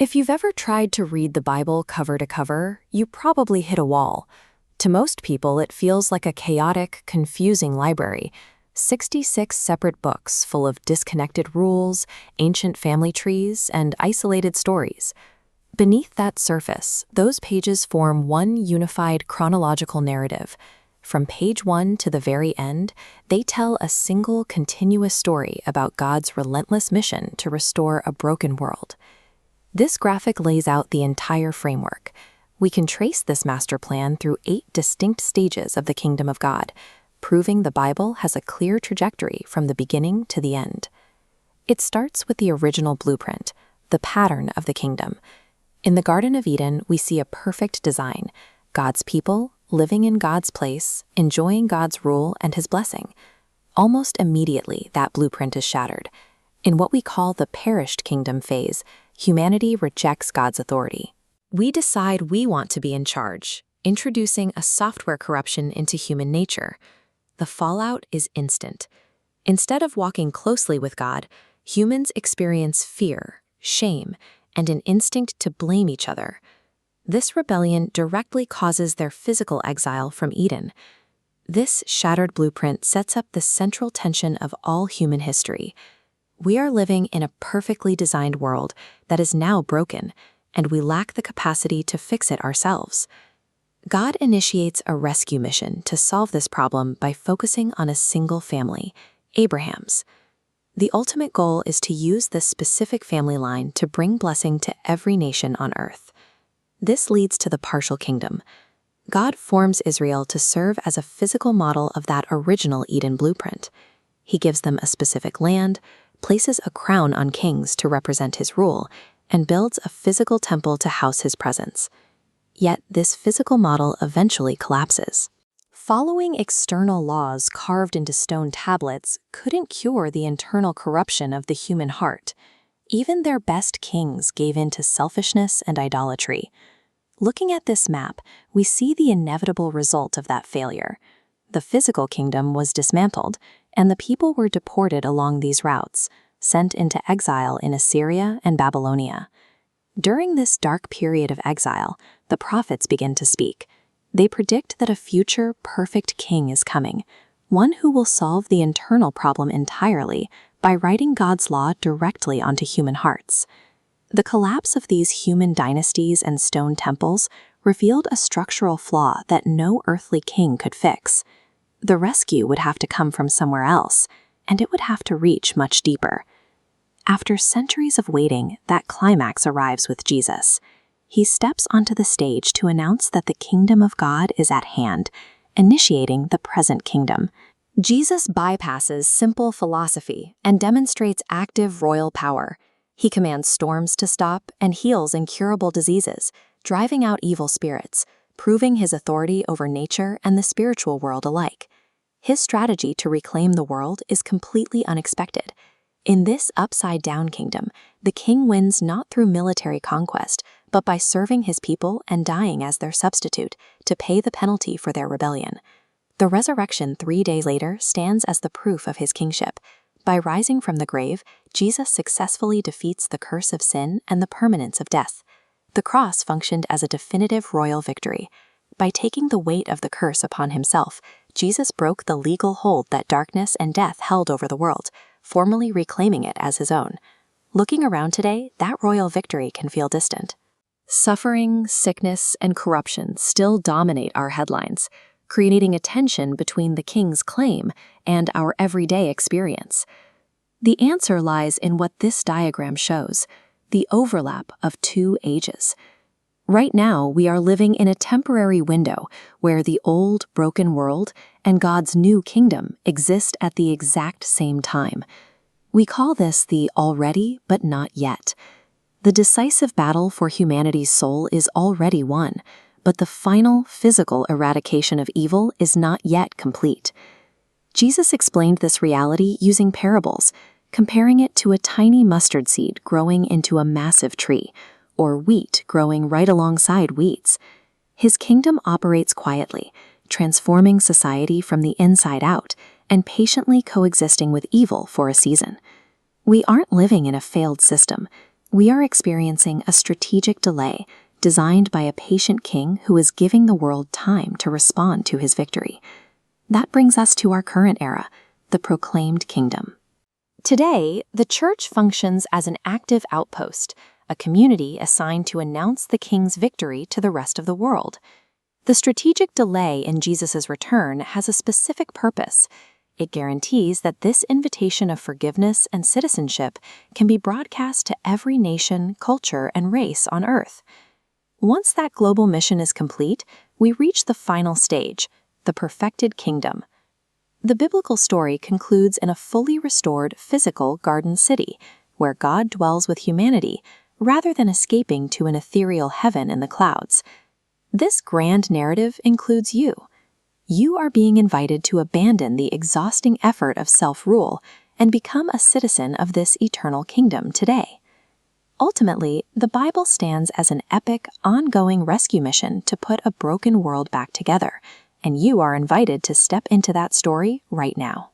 If you've ever tried to read the Bible cover to cover, you probably hit a wall. To most people, it feels like a chaotic, confusing library. 66 separate books full of disconnected rules, ancient family trees, and isolated stories. Beneath that surface, those pages form one unified chronological narrative. From page 1 to the very end, they tell a single continuous story about God's relentless mission to restore a broken world. This graphic lays out the entire framework. We can trace this master plan through 8 distinct stages of the kingdom of God, proving the Bible has a clear trajectory from the beginning to the end. It starts with the original blueprint, the pattern of the kingdom. In the Garden of Eden, we see a perfect design, God's people living in God's place, enjoying God's rule and His blessing. Almost immediately, that blueprint is shattered. In what we call the perished kingdom phase, humanity rejects God's authority. We decide we want to be in charge, introducing a software corruption into human nature. The fallout is instant. Instead of walking closely with God, humans experience fear, shame, and an instinct to blame each other. This rebellion directly causes their physical exile from Eden. This shattered blueprint sets up the central tension of all human history. We are living in a perfectly designed world that is now broken, and we lack the capacity to fix it ourselves. God initiates a rescue mission to solve this problem by focusing on a single family, Abraham's. The ultimate goal is to use this specific family line to bring blessing to every nation on earth. This leads to the partial kingdom. God forms Israel to serve as a physical model of that original Eden blueprint. He gives them a specific land, places a crown on kings to represent His rule, and builds a physical temple to house His presence. Yet this physical model eventually collapses. Following external laws carved into stone tablets couldn't cure the internal corruption of the human heart. Even their best kings gave in to selfishness and idolatry. Looking at this map, we see the inevitable result of that failure. The physical kingdom was dismantled, and the people were deported along these routes, sent into exile in Assyria and Babylonia. During this dark period of exile, the prophets begin to speak. They predict that a future perfect king is coming, one who will solve the internal problem entirely by writing God's law directly onto human hearts. The collapse of these human dynasties and stone temples revealed a structural flaw that no earthly king could fix. The rescue would have to come from somewhere else, and it would have to reach much deeper. After centuries of waiting, that climax arrives with Jesus. He steps onto the stage to announce that the kingdom of God is at hand, initiating the present kingdom. Jesus bypasses simple philosophy and demonstrates active royal power. He commands storms to stop and heals incurable diseases, driving out evil spirits, proving His authority over nature and the spiritual world alike. His strategy to reclaim the world is completely unexpected. In this upside-down kingdom, the king wins not through military conquest, but by serving his people and dying as their substitute to pay the penalty for their rebellion. The resurrection 3 days later stands as the proof of his kingship. By rising from the grave, Jesus successfully defeats the curse of sin and the permanence of death. The cross functioned as a definitive royal victory. By taking the weight of the curse upon Himself, Jesus broke the legal hold that darkness and death held over the world, formally reclaiming it as His own. Looking around today, that royal victory can feel distant. Suffering, sickness, and corruption still dominate our headlines, creating a tension between the king's claim and our everyday experience. The answer lies in what this diagram shows, the overlap of 2 ages. Right now, we are living in a temporary window where the old, broken world and God's new kingdom exist at the exact same time. We call this the already but not yet. The decisive battle for humanity's soul is already won, but the final physical eradication of evil is not yet complete. Jesus explained this reality using parables, comparing it to a tiny mustard seed growing into a massive tree, or wheat growing right alongside weeds. His kingdom operates quietly, transforming society from the inside out and patiently coexisting with evil for a season. We aren't living in a failed system. We are experiencing a strategic delay designed by a patient king who is giving the world time to respond to his victory. That brings us to our current era, the proclaimed kingdom. Today, the church functions as an active outpost, a community assigned to announce the king's victory to the rest of the world. The strategic delay in Jesus' return has a specific purpose. It guarantees that this invitation of forgiveness and citizenship can be broadcast to every nation, culture, and race on earth. Once that global mission is complete, we reach the final stage, the perfected kingdom. The biblical story concludes in a fully restored physical garden city, where God dwells with humanity, rather than escaping to an ethereal heaven in the clouds. This grand narrative includes you. You are being invited to abandon the exhausting effort of self-rule and become a citizen of this eternal kingdom today. Ultimately, the Bible stands as an epic, ongoing rescue mission to put a broken world back together, and you are invited to step into that story right now.